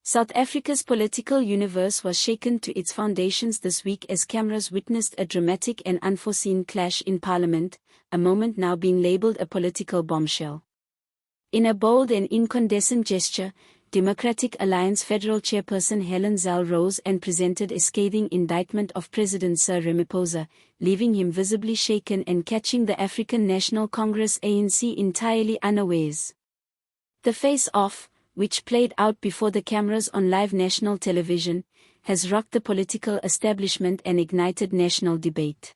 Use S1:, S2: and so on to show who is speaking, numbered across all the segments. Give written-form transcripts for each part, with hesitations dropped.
S1: South Africa's political universe was shaken to its foundations this week as cameras witnessed a dramatic and unforeseen clash in Parliament, a moment now being labelled a political bombshell. In a bold and incandescent gesture, Democratic Alliance Federal Chairperson Helen Zille rose and presented a scathing indictment of President Sir Ramaphosa, leaving him visibly shaken and catching the African National Congress ANC entirely unawares. The face-off, which played out before the cameras on live national television, has rocked the political establishment and ignited national debate.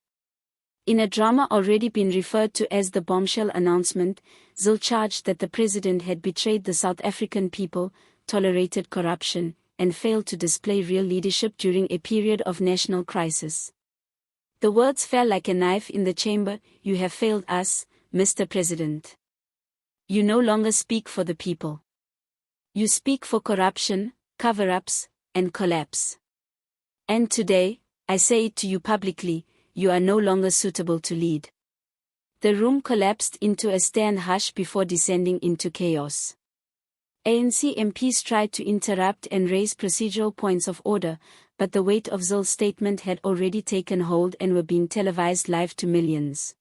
S1: In a drama already been referred to as the bombshell announcement, Zille charged that the president had betrayed the South African people, tolerated corruption, and failed to display real leadership during a period of national crisis. The words fell like a knife in the chamber. "You have failed us, Mr. President. You no longer speak for the people. You speak for corruption, cover-ups, and collapse. And today, I say it to you publicly, you are no longer suitable to lead." The room collapsed into a stern hush before descending into chaos. ANC MPs tried to interrupt and raise procedural points of order, but the weight of Zille's statement had already taken hold and were being televised live to millions.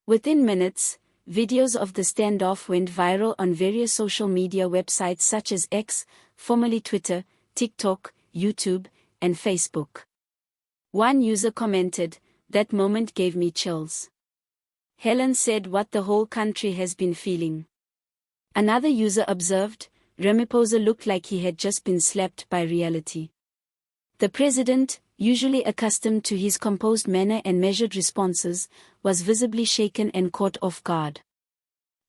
S1: Within minutes, videos of the standoff went viral on various social media websites such as X, formerly Twitter, TikTok, YouTube, and Facebook. One user commented, "That moment gave me chills. Helen said what the whole country has been feeling." Another user observed, "Ramaphosa looked like he had just been slapped by reality." The president, usually accustomed to his composed manner and measured responses, was visibly shaken and caught off guard.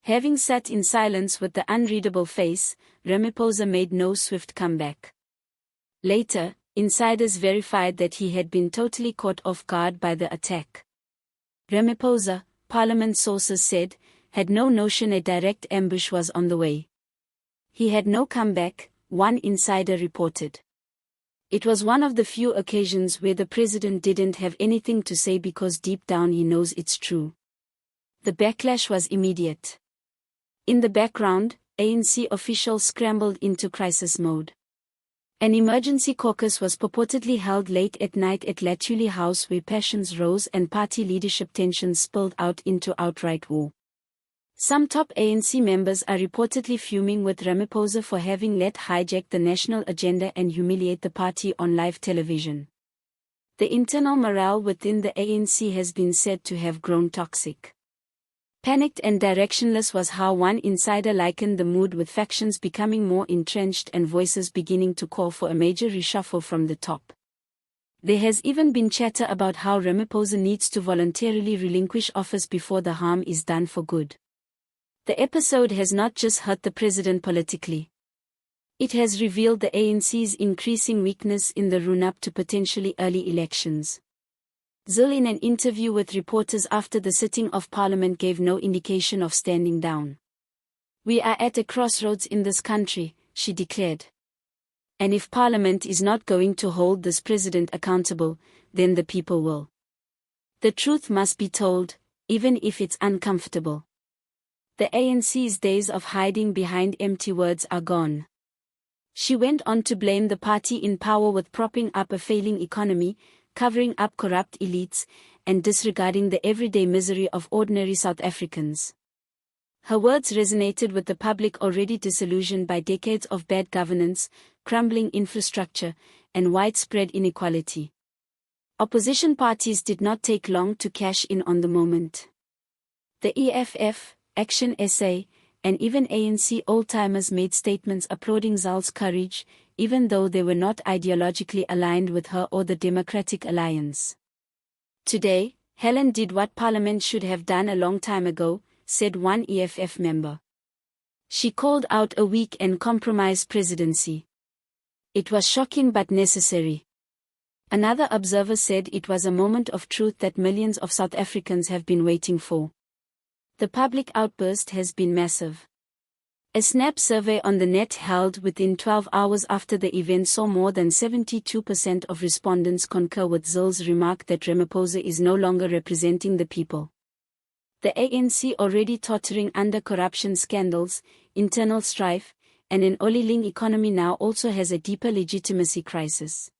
S1: Having sat in silence with the unreadable face, Ramaphosa made no swift comeback. Later, insiders verified that he had been totally caught off guard by the attack. Ramaphosa, Parliament sources said, had no notion a direct ambush was on the way. He had no comeback, one insider reported. It was one of the few occasions where the president didn't have anything to say because deep down he knows it's true. The backlash was immediate. In the background, ANC officials scrambled into crisis mode. An emergency caucus was purportedly held late at night at Latuli House where passions rose and party leadership tensions spilled out into outright war. Some top ANC members are reportedly fuming with Ramaphosa for having let hijack the national agenda and humiliate the party on live television. The internal morale within the ANC has been said to have grown toxic. Panicked and directionless was how one insider likened the mood, with factions becoming more entrenched and voices beginning to call for a major reshuffle from the top. There has even been chatter about how Ramaphosa needs to voluntarily relinquish office before the harm is done for good. The episode has not just hurt the president politically. It has revealed the ANC's increasing weakness in the run-up to potentially early elections. Zille, in an interview with reporters after the sitting of Parliament, gave no indication of standing down. "We are at a crossroads in this country," she declared. "And if Parliament is not going to hold this president accountable, then the people will. The truth must be told, even if it's uncomfortable." The ANC's days of hiding behind empty words are gone. She went on to blame the party in power with propping up a failing economy, covering up corrupt elites, and disregarding the everyday misery of ordinary South Africans. Her words resonated with the public already disillusioned by decades of bad governance, crumbling infrastructure, and widespread inequality. Opposition parties did not take long to cash in on the moment. The EFF, Action SA, and even ANC old-timers made statements applauding Zille's courage, even though they were not ideologically aligned with her or the Democratic Alliance. "Today, Helen did what Parliament should have done a long time ago," said one EFF member. "She called out a weak and compromised presidency. It was shocking but necessary." Another observer said it was a moment of truth that millions of South Africans have been waiting for. The public outburst has been massive. A Snap survey on the net held within 12 hours after the event saw more than 72% of respondents concur with Zille's remark that Ramaphosa is no longer representing the people. The ANC, already tottering under corruption scandals, internal strife, and an oiling economy now also has a deeper legitimacy crisis.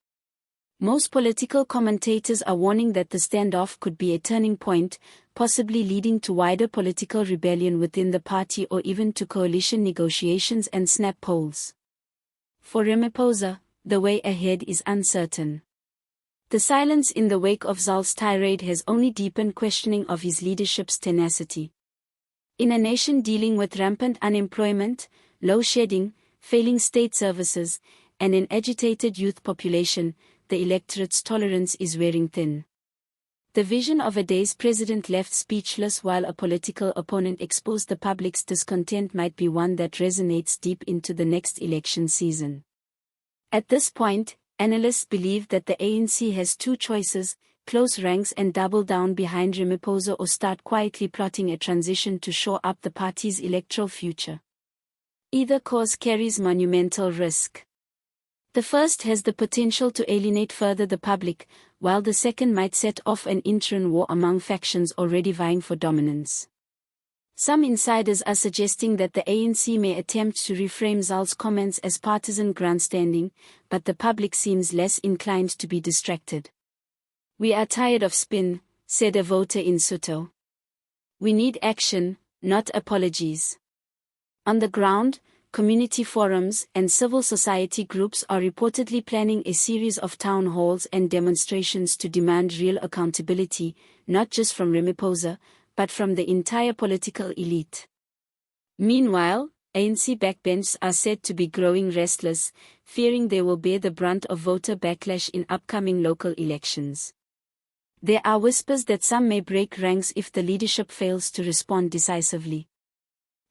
S1: Most political commentators are warning that the standoff could be a turning point, possibly leading to wider political rebellion within the party or even to coalition negotiations and snap polls. For Ramaphosa, the way ahead is uncertain. The silence in the wake of Zille's tirade has only deepened questioning of his leadership's tenacity. In a nation dealing with rampant unemployment, low shedding, failing state services, and an agitated youth population, the electorate's tolerance is wearing thin. The vision of a day's president left speechless while a political opponent exposed the public's discontent might be one that resonates deep into the next election season. At this point, analysts believe that the ANC has two choices: close ranks and double down behind Ramaphosa, or start quietly plotting a transition to shore up the party's electoral future. Either course carries monumental risk. The first has the potential to alienate further the public, while the second might set off an intern war among factions already vying for dominance. Some insiders are suggesting that the ANC may attempt to reframe Zille's comments as partisan grandstanding, but the public seems less inclined to be distracted. "We are tired of spin," said a voter in Soto. "We need action, not apologies." On the ground, community forums and civil society groups are reportedly planning a series of town halls and demonstrations to demand real accountability, not just from Ramaphosa, but from the entire political elite. Meanwhile, ANC backbenchers are said to be growing restless, fearing they will bear the brunt of voter backlash in upcoming local elections. There are whispers that some may break ranks if the leadership fails to respond decisively.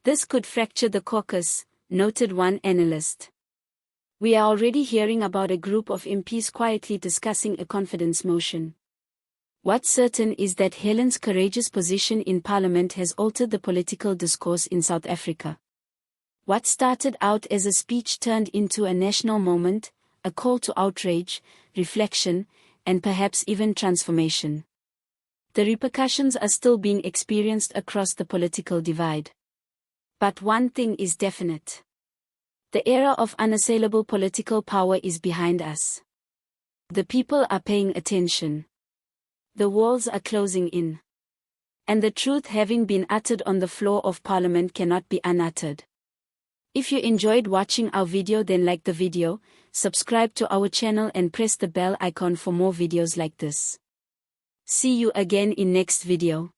S1: "This could fracture the caucus," noted one analyst. "We are already hearing about a group of MPs quietly discussing a confidence motion." What's certain is that Helen's courageous position in Parliament has altered the political discourse in South Africa. What started out as a speech turned into a national moment, a call to outrage, reflection, and perhaps even transformation. The repercussions are still being experienced across the political divide. But one thing is definite. The era of unassailable political power is behind us. The people are paying attention. The walls are closing in. And the truth having been uttered on the floor of Parliament cannot be unuttered. If you enjoyed watching our video, then like the video, subscribe to our channel and press the bell icon for more videos like this. See you again in next video.